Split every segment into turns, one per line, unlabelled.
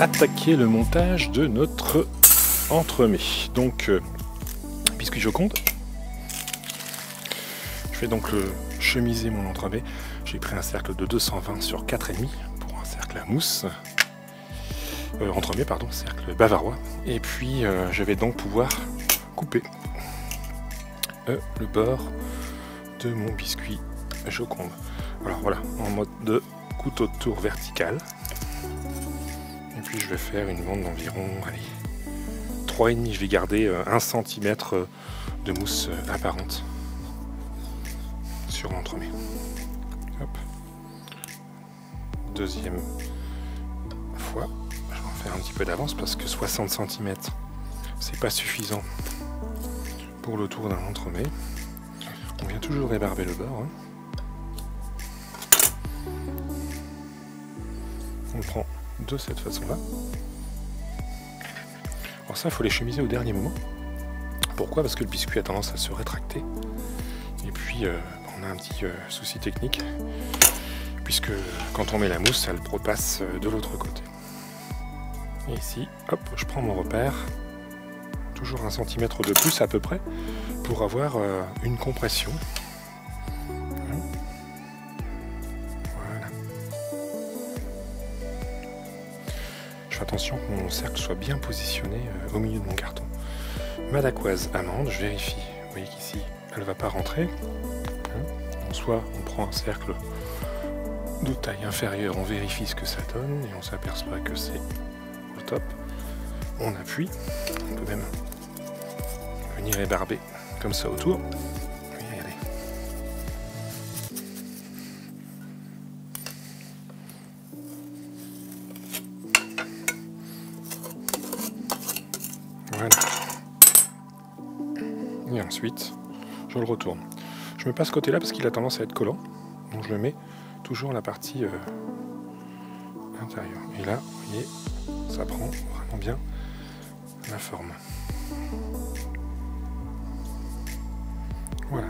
attaquer le montage de notre entremets. Donc, biscuit Joconde. Je vais donc chemiser mon entremets. J'ai pris un cercle de 220 sur 4,5 pour un cercle à mousse. Entremets, pardon, cercle bavarois. Et puis, je vais donc pouvoir couper le bord de mon biscuit Joconde. Alors voilà, en mode de couteau de tour vertical. Et puis je vais faire une bande d'environ 3,5, je vais garder 1 cm de mousse apparente sur l'entremet. Hop. Deuxième fois, je vais en faire un petit peu d'avance parce que 60 cm c'est pas suffisant pour le tour d'un entremet. On vient toujours débarber le bord. On le prend de cette façon-là. Alors ça, il faut les chemiser au dernier moment. Pourquoi? Parce que le biscuit a tendance à se rétracter. Et puis, on a un petit souci technique, puisque quand on met la mousse, elle repasse de l'autre côté. Et ici, hop, je prends mon repère. Toujours 1 cm de plus à peu près, pour avoir une compression. Attention que mon cercle soit bien positionné au milieu de mon carton. Ma dacquoise amande, je vérifie. Vous voyez qu'ici, elle ne va pas rentrer. Soit on prend un cercle de taille inférieure, on vérifie ce que ça donne et on s'aperçoit que c'est au top. On appuie. On peut même venir ébarber comme ça autour. Regardez. Voilà. Et ensuite, je le retourne. Je mets pas ce côté-là parce qu'il a tendance à être collant. Donc je le mets toujours à la partie intérieure. Et là, vous voyez, ça prend vraiment bien la forme. Voilà.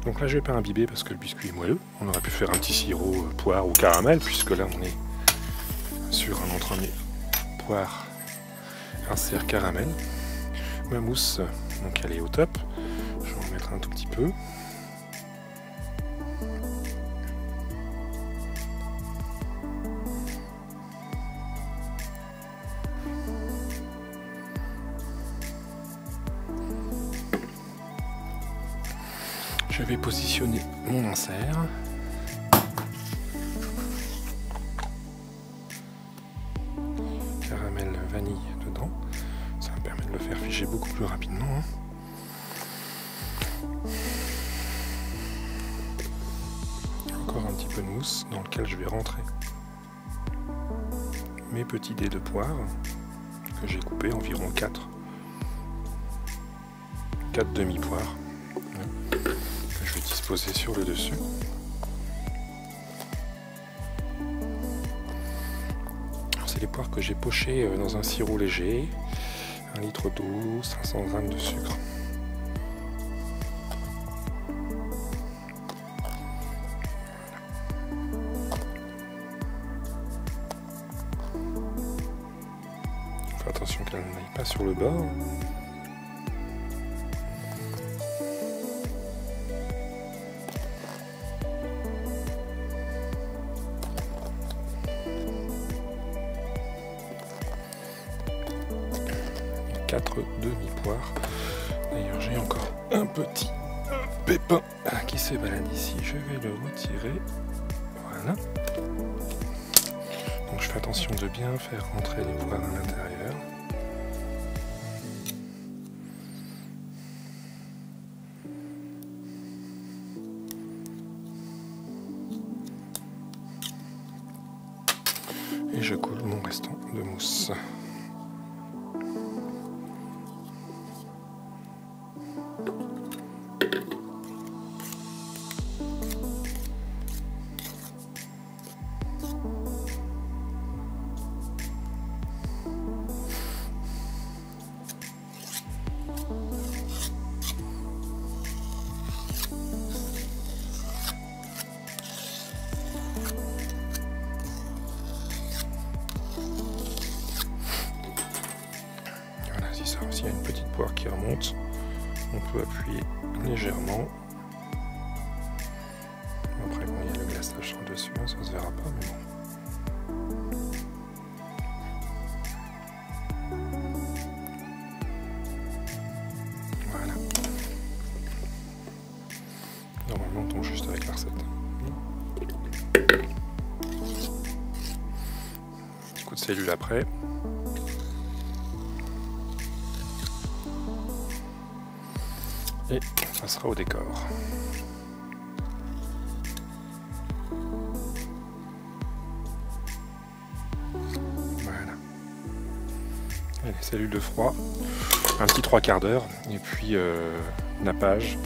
Donc là, je vais pas imbiber parce que le biscuit est moelleux. On aurait pu faire un petit sirop poire ou caramel, puisque là, on est sur un entremets poire, insert caramel. Ma mousse, donc elle est au top. Je vais en mettre un tout petit peu. Je vais positionner mon insert. Caramel vanille dedans. Ça me permet de le faire figer beaucoup plus rapidement. Encore un petit peu de mousse dans lequel je vais rentrer mes petits dés de poire que j'ai coupés environ 4 demi-poires. Je vais disposer sur le dessus. C'est les poires que j'ai pochées dans un sirop léger, 1 litre d'eau, 500 g de sucre. Fais attention qu'elle n'aille pas sur le bord. Demi-poires. D'ailleurs, j'ai encore un petit pépin qui se balade ici. Je vais le retirer. Voilà. Donc, je fais attention de bien faire rentrer les poires à l'intérieur. Et je coule mon restant de mousse. poire qui remonte. On peut appuyer légèrement. Après, bon, il y a le glaçage sur le dessus, hein, ça se verra pas, mais bon. Voilà. Normalement, on tombe juste avec la recette. Petit coup de cellule après. Et ça sera au décor. Voilà. Et les cellules de froid, un petit 3/4 d'heure, et puis nappage,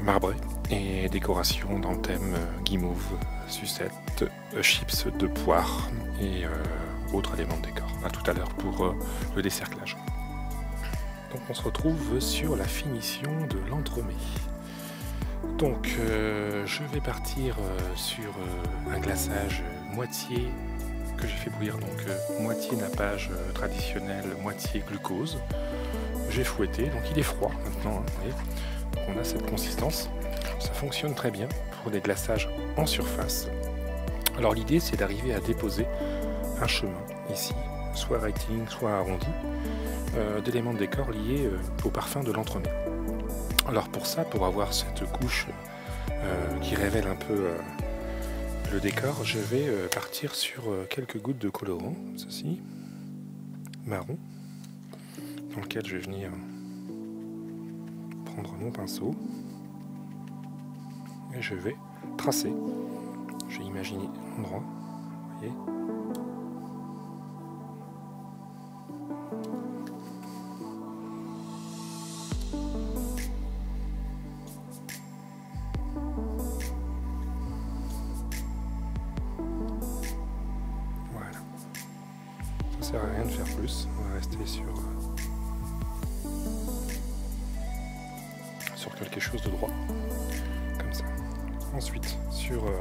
marbré, et décoration dans le thème guimauve, sucette, chips de poire et autres éléments de décor. A tout à l'heure pour le décerclage. Donc on se retrouve sur la finition de l'entremets. Donc je vais partir sur un glaçage moitié que j'ai fait bouillir, donc moitié nappage traditionnel, moitié glucose. J'ai fouetté, donc il est froid maintenant, hein, vous voyez. Donc on a cette consistance. Ça fonctionne très bien pour des glaçages en surface. Alors l'idée c'est d'arriver à déposer un chemin ici, soit rectiligne, soit arrondi, d'éléments de décor liés au parfum de l'entremet. Alors pour ça, pour avoir cette couche qui révèle un peu le décor, je vais partir sur quelques gouttes de colorant, ceci, marron, dans lequel je vais venir prendre mon pinceau et je vais tracer. Je vais imaginer l'endroit, vous voyez. Ça sert à rien de faire plus, on va rester sur quelque chose de droit, comme ça. Ensuite, sur le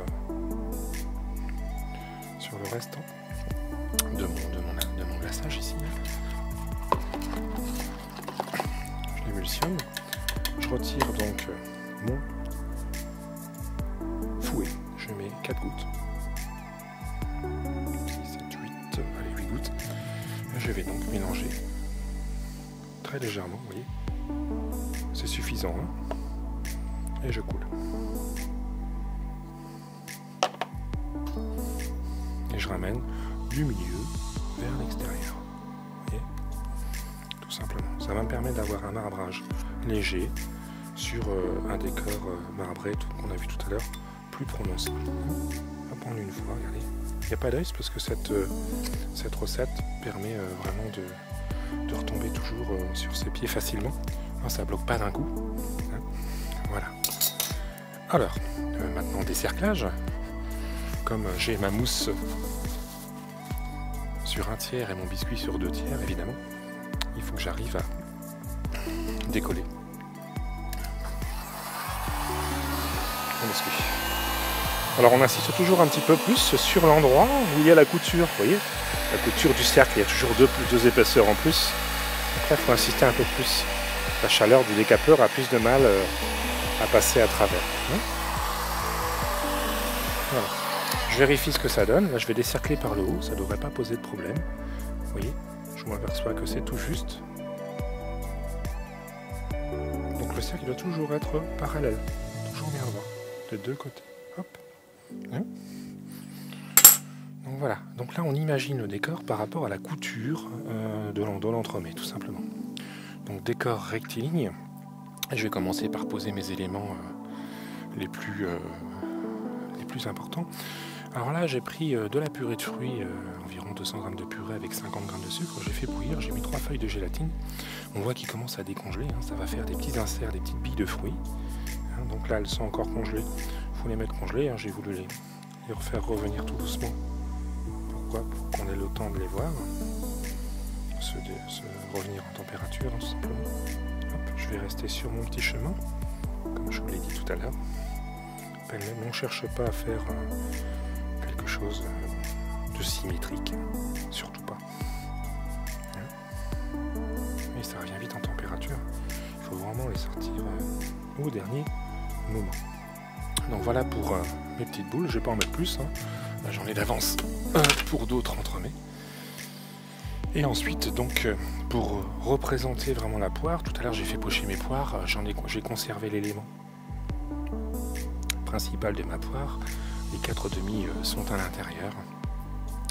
restant de mon glaçage ici, je l'émulsionne, je retire donc mon fouet, je mets 4 gouttes. 6, 7, 8, allez 8 gouttes. Je vais donc mélanger très légèrement, vous voyez. C'est suffisant, hein, et je coule. Et je ramène du milieu vers l'extérieur. Vous voyez, tout simplement. Ça va me permettre d'avoir un marbrage léger sur un décor marbré qu'on a vu tout à l'heure, plus prononcé. On va prendre une fois, regardez. Il n'y a pas d'œil parce que cette recette permet vraiment de retomber toujours sur ses pieds facilement. Ça ne bloque pas d'un coup. Voilà. Alors, maintenant décerclage. Comme j'ai ma mousse sur 1/3 et mon biscuit sur 2/3, évidemment, il faut que j'arrive à décoller. Mon biscuit. Alors on insiste toujours un petit peu plus sur l'endroit où il y a la couture. Vous voyez, la couture du cercle, il y a toujours deux épaisseurs en plus. Donc là, il faut insister un peu plus. La chaleur du décapeur a plus de mal à passer à travers. Voilà. Je vérifie ce que ça donne. Là, je vais décercler par le haut. Ça ne devrait pas poser de problème. Vous voyez, je m'aperçois que c'est tout juste. Donc le cercle doit toujours être parallèle. Toujours bien droit. De deux côtés. Hop. Donc voilà. Donc là, on imagine le décor par rapport à la couture de l'entremet, tout simplement. Donc décor rectiligne, et je vais commencer par poser mes éléments les plus importants. Alors là j'ai pris de la purée de fruits, environ 200 g de purée avec 50 g de sucre, j'ai fait bouillir, j'ai mis 3 feuilles de gélatine, on voit qu'il commence à décongeler, hein, ça va faire des petits inserts, des petites billes de fruits, hein, donc là elles sont encore congelées, il faut les mettre congelées, hein, j'ai voulu les refaire revenir tout doucement, pourquoi? Pour qu'on ait le temps de les voir. Se revenir en température, hein, tout simplement. Hop, je vais rester sur mon petit chemin, comme je vous l'ai dit tout à l'heure. On ne cherche pas à faire quelque chose de symétrique, surtout pas. et ça revient vite en température. Il faut vraiment les sortir au dernier moment. Donc voilà pour mes petites boules, je vais pas en mettre plus, hein. Là j'en ai d'avance pour d'autres entremets. Et ensuite donc pour représenter vraiment la poire, tout à l'heure j'ai fait pocher mes poires, j'ai conservé l'élément principal de ma poire. Les 4 demi sont à l'intérieur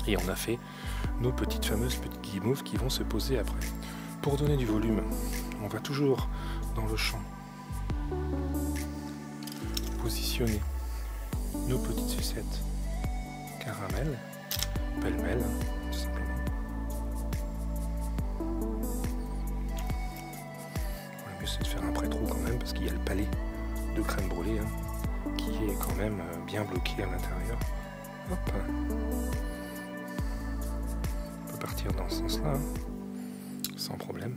et on a fait nos fameuses petites guimauves qui vont se poser après. Pour donner du volume, on va toujours dans le champ positionner nos petites sucettes caramel, pêle-mêle, tout simplement. Le mieux c'est de faire un pré-trou quand même parce qu'il y a le palais de crème brûlée hein, qui est quand même bien bloqué à l'intérieur. Hop. On peut partir dans ce sens-là, hein, sans problème.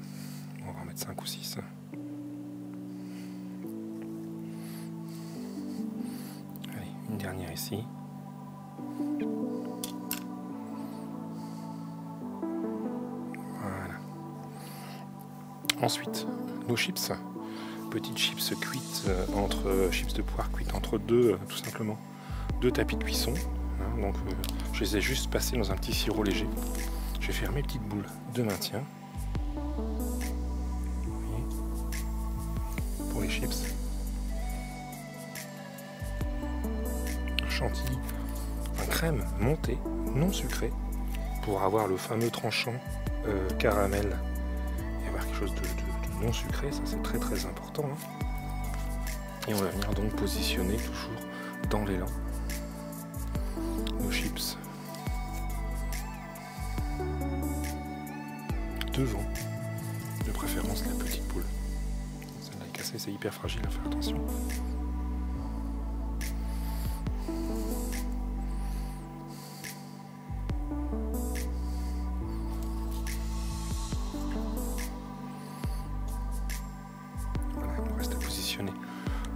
On va en mettre 5 ou 6. Allez, une dernière ici. Voilà. Ensuite, nos chips. Petites chips cuites chips de poire cuites entre deux, tout simplement, 2 tapis de cuisson. Hein, donc je les ai juste passés dans un petit sirop léger. Je vais faire mes petites boules de maintien. Pour les chips. Un chantilly, un crème montée, non sucrée, pour avoir le fameux tranchant caramel et avoir quelque chose de non sucré, ça c'est très très important. Hein. Et on va venir donc positionner toujours dans l'élan nos chips devant, de préférence la petite boule. Celle-là est cassée, c'est hyper fragile, à faire attention.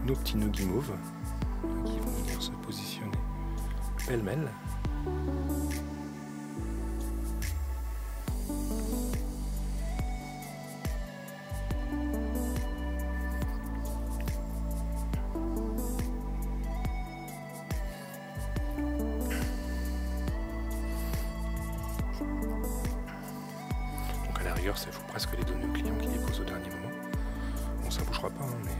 Nos petits nœuds guimauves qui vont venir se positionner pêle-mêle. Donc à la rigueur, il faut presque les donner aux clients qui les posent au dernier moment. Bon, ça bougera pas, hein, mais